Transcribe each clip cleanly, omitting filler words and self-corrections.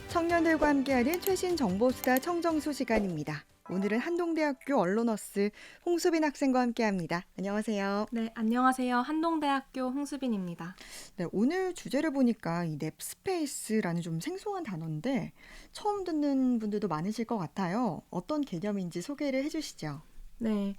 청년들과 함께하는 최신 정보수다 청정수 시간입니다. 오늘은 한동대학교 언론어스 홍수빈 학생과 함께합니다. 안녕하세요. 네, 안녕하세요. 한동대학교 홍수빈입니다. 네, 오늘 주제를 보니까 이 랩스페이스라는 좀 생소한 단어인데 처음 듣는 분들도 많으실 것 같아요. 어떤 개념인지 소개를 해주시죠. 네,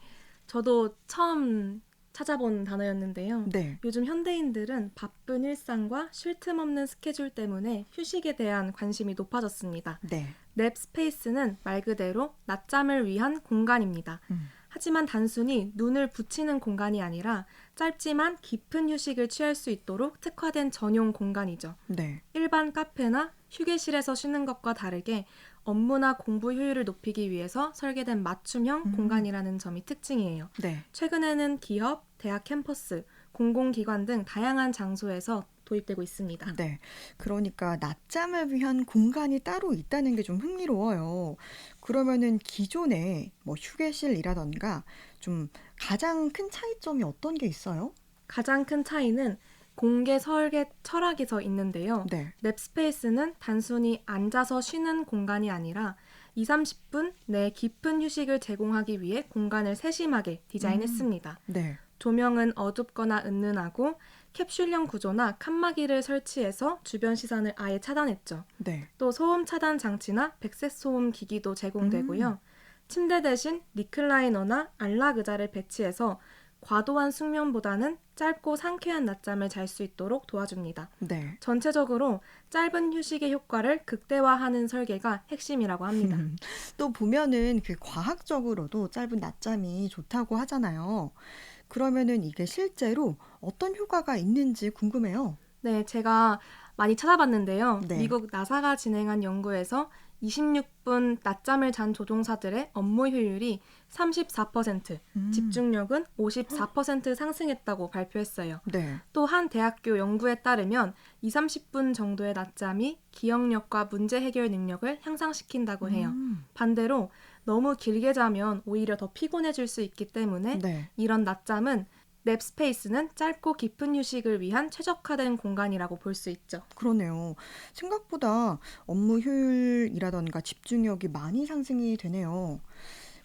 저도 처음 찾아본 단어였는데요. 네, 요즘 현대인들은 바쁜 일상과 쉴 틈 없는 스케줄 때문에 휴식에 대한 관심이 높아졌습니다. 네, 랩 스페이스는 말 그대로 낮잠을 위한 공간입니다. 음, 하지만 단순히 눈을 붙이는 공간이 아니라 짧지만 깊은 휴식을 취할 수 있도록 특화된 전용 공간이죠. 네, 일반 카페나 휴게실에서 쉬는 것과 다르게 업무나 공부 효율을 높이기 위해서 설계된 맞춤형 음, 공간이라는 점이 특징이에요. 네. 최근에는 기업, 대학 캠퍼스, 공공기관 등 다양한 장소에서 도입되고 있습니다. 네. 그러니까 낮잠을 위한 공간이 따로 있다는 게 좀 흥미로워요. 그러면은 기존에 뭐 휴게실이라던가 좀 가장 큰 차이점이 어떤 게 있어요? 가장 큰 차이는 공개 설계 철학에서 있는데요. 네. 랩스페이스는 단순히 앉아서 쉬는 공간이 아니라 2, 30분 내 깊은 휴식을 제공하기 위해 공간을 세심하게 음, 디자인했습니다. 네. 조명은 어둡거나 은은하고 캡슐형 구조나 칸막이를 설치해서 주변 시선을 아예 차단했죠. 네. 또 소음 차단 장치나 백색 소음 기기도 음, 제공되고요. 침대 대신 리클라이너나 안락 의자를 배치해서 과도한 숙면보다는 짧고 상쾌한 낮잠을 잘 수 있도록 도와줍니다. 네. 전체적으로 짧은 휴식의 효과를 극대화하는 설계가 핵심이라고 합니다. 또 보면은 그 과학적으로도 짧은 낮잠이 좋다고 하잖아요. 그러면은 이게 실제로 어떤 효과가 있는지 궁금해요. 네, 제가 많이 찾아봤는데요. 네. 미국 나사가 진행한 연구에서 26분 낮잠을 잔 조종사들의 업무 효율이 34%, 음, 집중력은 54% 상승했다고 발표했어요. 네. 또 한 대학교 연구에 따르면 2, 30분 정도의 낮잠이 기억력과 문제 해결 능력을 향상시킨다고 해요. 음, 반대로 너무 길게 자면 오히려 더 피곤해질 수 있기 때문에 네. 이런 낮잠은 랩 스페이스는 짧고 깊은 휴식을 위한 최적화된 공간이라고 볼 수 있죠. 그러네요. 생각보다 업무 효율이라던가 집중력이 많이 상승이 되네요.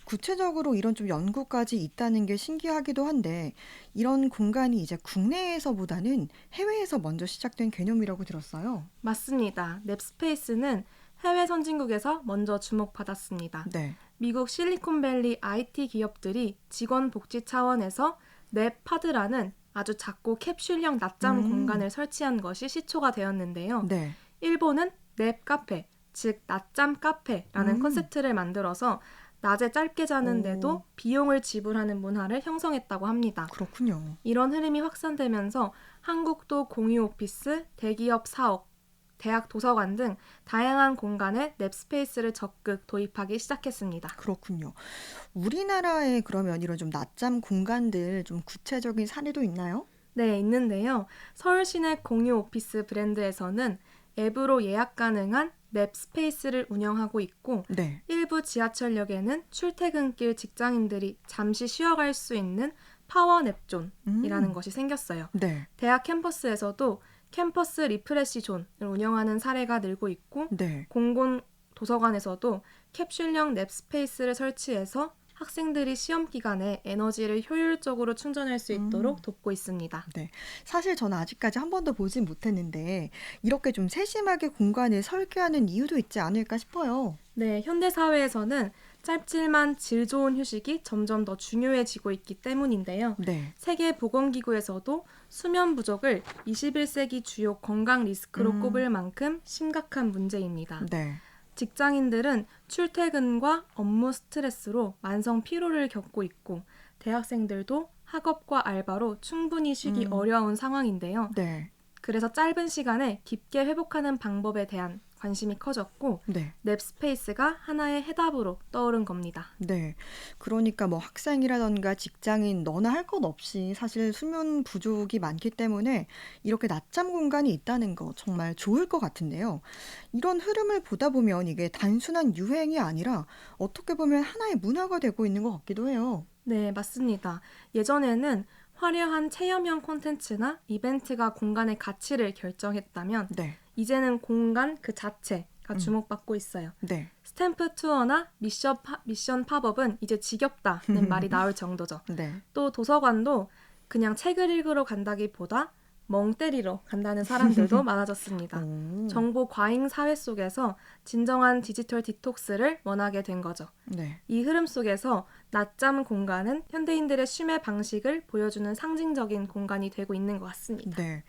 구체적으로 이런 좀 연구까지 있다는 게 신기하기도 한데, 이런 공간이 이제 국내에서보다는 해외에서 먼저 시작된 개념이라고 들었어요. 맞습니다. 랩 스페이스는 해외 선진국에서 먼저 주목받았습니다. 네. 미국 실리콘밸리 IT 기업들이 직원 복지 차원에서 랩 파드라는 아주 작고 캡슐형 낮잠 음, 공간을 설치한 것이 시초가 되었는데요. 네. 일본은 랩 카페, 즉 낮잠 카페라는 음, 컨셉트를 만들어서 낮에 짧게 오, 자는데도 비용을 지불하는 문화를 형성했다고 합니다. 그렇군요. 이런 흐름이 확산되면서 한국도 공유 오피스, 대기업 사옥, 대학 도서관 등 다양한 공간에 랩스페이스를 적극 도입하기 시작했습니다. 그렇군요. 우리나라에 그러면 이런 좀 낮잠 공간들 좀 구체적인 사례도 있나요? 네, 있는데요. 서울 시내 공유 오피스 브랜드에서는 앱으로 예약 가능한 랩 스페이스를 운영하고 있고 네. 일부 지하철역에는 출퇴근길 직장인들이 잠시 쉬어갈 수 있는 파워냅존이라는 음, 것이 생겼어요. 네. 대학 캠퍼스에서도 캠퍼스 리프레시 존을 운영하는 사례가 늘고 있고 네. 공공 도서관에서도 캡슐형 랩 스페이스를 설치해서 학생들이 시험 기간에 에너지를 효율적으로 충전할 수 음. 있도록 돕고 있습니다. 네. 사실 저는 아직까지 한 번도 보진 못했는데 이렇게 좀 세심하게 공간을 설계하는 이유도 있지 않을까 싶어요. 네, 현대 사회에서는 짧지만 질 좋은 휴식이 점점 더 중요해지고 있기 때문인데요. 네. 세계보건기구에서도 수면 부족을 21세기 주요 건강 리스크로 음. 꼽을 만큼 심각한 문제입니다. 네. 직장인들은 출퇴근과 업무 스트레스로 만성 피로를 겪고 있고 대학생들도 학업과 알바로 충분히 쉬기 음. 어려운 상황인데요. 네. 그래서 짧은 시간에 깊게 회복하는 방법에 대한 관심이 커졌고 네. 랩 스페이스가 하나의 해답으로 떠오른 겁니다. 네. 그러니까 뭐 학생이라던가 직장인 너나 할 것 없이 사실 수면 부족이 많기 때문에 이렇게 낮잠 공간이 있다는 거 정말 좋을 것 같은데요. 이런 흐름을 보다 보면 이게 단순한 유행이 아니라 어떻게 보면 하나의 문화가 되고 있는 것 같기도 해요. 네, 맞습니다. 예전에는 화려한 체험형 콘텐츠나 이벤트가 공간의 가치를 결정했다면 네. 이제는 공간 그 자체, 가 주목받고 있어요. 네. 스탬프 투어나 미션 팝업은 이제 지겹다는 말이 나올 정도죠. 네. 또 도서관도 그냥 책을 읽으러 간다기보다 멍 때리러 간다는 사람들도 많아졌습니다. 오. 정보 과잉 사회 속에서 진정한 디지털 디톡스를 원하게 된 거죠. 네. 이 흐름 속에서 낮잠 공간은 현대인들의 쉼의 방식을 보여주는 상징적인 공간이 되고 있는 것 같습니다. 네.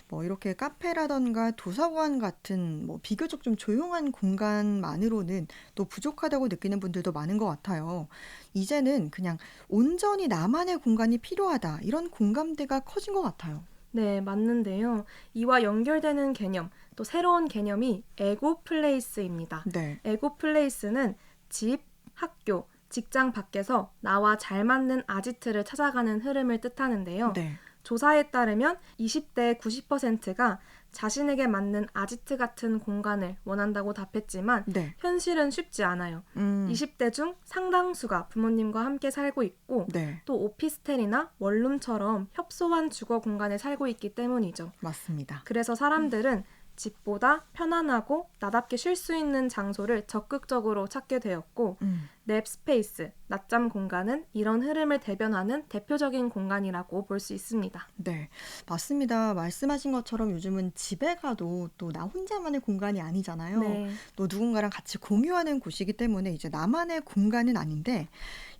뭐 이렇게 카페라던가 도서관 같은 뭐 비교적 좀 조용한 공간만으로는 또 부족하다고 느끼는 분들도 많은 것 같아요. 이제는 그냥 온전히 나만의 공간이 필요하다. 이런 공감대가 커진 것 같아요. 네, 맞는데요. 이와 연결되는 개념, 또 새로운 개념이 에고 플레이스입니다. 네. 에고 플레이스는 집, 학교, 직장 밖에서 나와 잘 맞는 아지트를 찾아가는 흐름을 뜻하는데요. 네. 조사에 따르면 20대 90%가 자신에게 맞는 아지트 같은 공간을 원한다고 답했지만 네. 현실은 쉽지 않아요. 20대 중 상당수가 부모님과 함께 살고 있고 네. 또 오피스텔이나 원룸처럼 협소한 주거 공간에 살고 있기 때문이죠. 맞습니다. 그래서 사람들은 집보다 편안하고 나답게 쉴 수 있는 장소를 적극적으로 찾게 되었고 냅스페이스, 낮잠 공간은 이런 흐름을 대변하는 대표적인 공간이라고 볼 수 있습니다. 네, 맞습니다. 말씀하신 것처럼 요즘은 집에 가도 또 나 혼자만의 공간이 아니잖아요. 네. 또 누군가랑 같이 공유하는 곳이기 때문에 이제 나만의 공간은 아닌데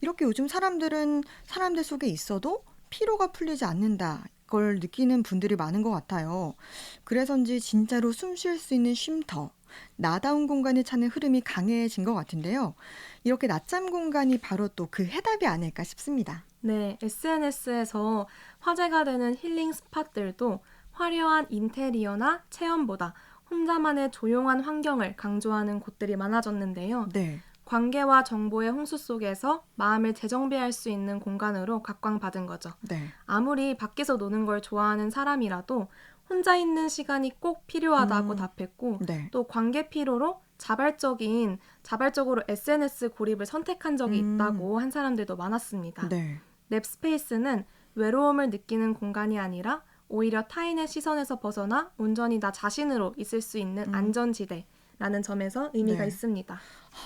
이렇게 요즘 사람들은 사람들 속에 있어도 피로가 풀리지 않는다. 걸 느끼는 분들이 많은 것 같아요. 그래서인지 진짜로 숨 쉴 수 있는 쉼터, 나다운 공간을 찾는 흐름이 강해진 것 같은데요. 이렇게 낮잠 공간이 바로 또 그 해답이 아닐까 싶습니다. 네, SNS에서 화제가 되는 힐링 스팟들도 화려한 인테리어나 체험보다 혼자만의 조용한 환경을 강조하는 곳들이 많아졌는데요. 네. 관계와 정보의 홍수 속에서 마음을 재정비할 수 있는 공간으로 각광받은 거죠. 네. 아무리 밖에서 노는 걸 좋아하는 사람이라도 혼자 있는 시간이 꼭 필요하다고 답했고 네. 또 관계 피로로 자발적으로 SNS 고립을 선택한 적이 있다고 한 사람들도 많았습니다. 네. 냅스페이스는 외로움을 느끼는 공간이 아니라 오히려 타인의 시선에서 벗어나 온전히 나 자신으로 있을 수 있는 안전지대라는 점에서 의미가 네. 있습니다.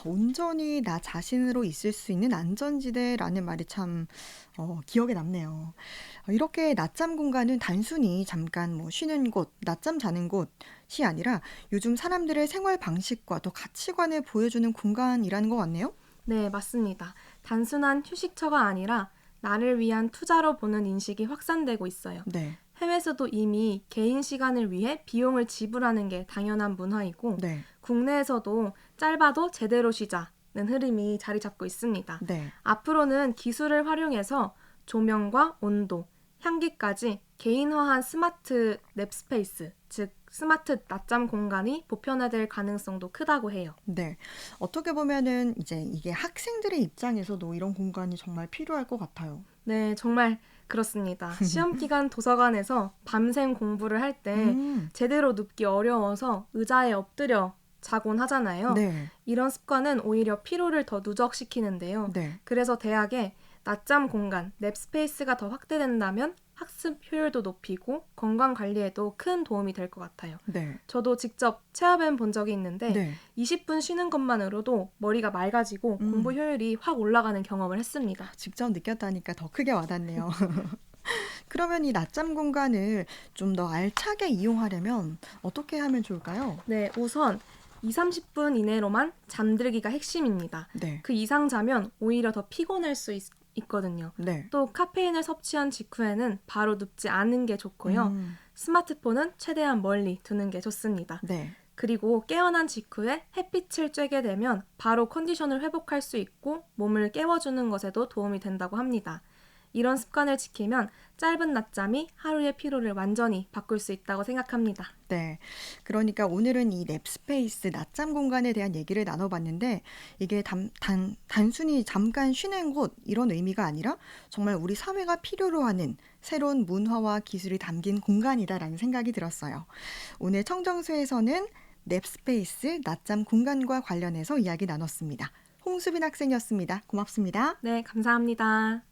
온전히 나 자신으로 있을 수 있는 안전지대라는 말이 참 기억에 남네요. 이렇게 낮잠 공간은 단순히 잠깐 뭐 쉬는 곳, 낮잠 자는 곳이 아니라 요즘 사람들의 생활 방식과 또 가치관을 보여주는 공간이라는 것 같네요. 네, 맞습니다. 단순한 휴식처가 아니라 나를 위한 투자로 보는 인식이 확산되고 있어요. 네. 해외에서도 이미 개인 시간을 위해 비용을 지불하는 게 당연한 문화이고 네. 국내에서도 짧아도 제대로 쉬자는 흐름이 자리 잡고 있습니다. 네. 앞으로는 기술을 활용해서 조명과 온도, 향기까지 개인화한 스마트 냅스페이스, 즉 스마트 낮잠 공간이 보편화될 가능성도 크다고 해요. 네. 어떻게 보면은 이제 이게 학생들의 입장에서도 이런 공간이 정말 필요할 것 같아요. 네, 정말 그렇습니다. 시험 기간 도서관에서 밤샘 공부를 할 때 제대로 눕기 어려워서 의자에 엎드려 자곤 하잖아요. 네. 이런 습관은 오히려 피로를 더 누적시키는데요. 네. 그래서 대학에 낮잠 공간, 냅스페이스가 더 확대된다면 학습 효율도 높이고 건강 관리에도 큰 도움이 될 것 같아요. 네. 저도 직접 체험해 본 적이 있는데 네. 20분 쉬는 것만으로도 머리가 맑아지고 공부 효율이 확 올라가는 경험을 했습니다. 직접 느꼈다니까 더 크게 와닿네요. 그러면 이 낮잠 공간을 좀 더 알차게 이용하려면 어떻게 하면 좋을까요? 네, 우선 20-30분 이내로만 잠들기가 핵심입니다. 네. 그 이상 자면 오히려 더 피곤할 수 있거든요. 네. 또 카페인을 섭취한 직후에는 바로 눕지 않은 게 좋고요. 스마트폰은 최대한 멀리 두는 게 좋습니다. 네. 그리고 깨어난 직후에 햇빛을 쬐게 되면 바로 컨디션을 회복할 수 있고 몸을 깨워주는 것에도 도움이 된다고 합니다. 이런 습관을 지키면 짧은 낮잠이 하루의 피로를 완전히 바꿀 수 있다고 생각합니다. 네. 그러니까 오늘은 이 냅스페이스 낮잠 공간에 대한 얘기를 나눠봤는데 이게 단순히 잠깐 쉬는 곳 이런 의미가 아니라 정말 우리 사회가 필요로 하는 새로운 문화와 기술이 담긴 공간이다라는 생각이 들었어요. 오늘 청정수에서는 냅스페이스 낮잠 공간과 관련해서 이야기 나눴습니다. 홍수빈 학생이었습니다. 고맙습니다. 네, 감사합니다.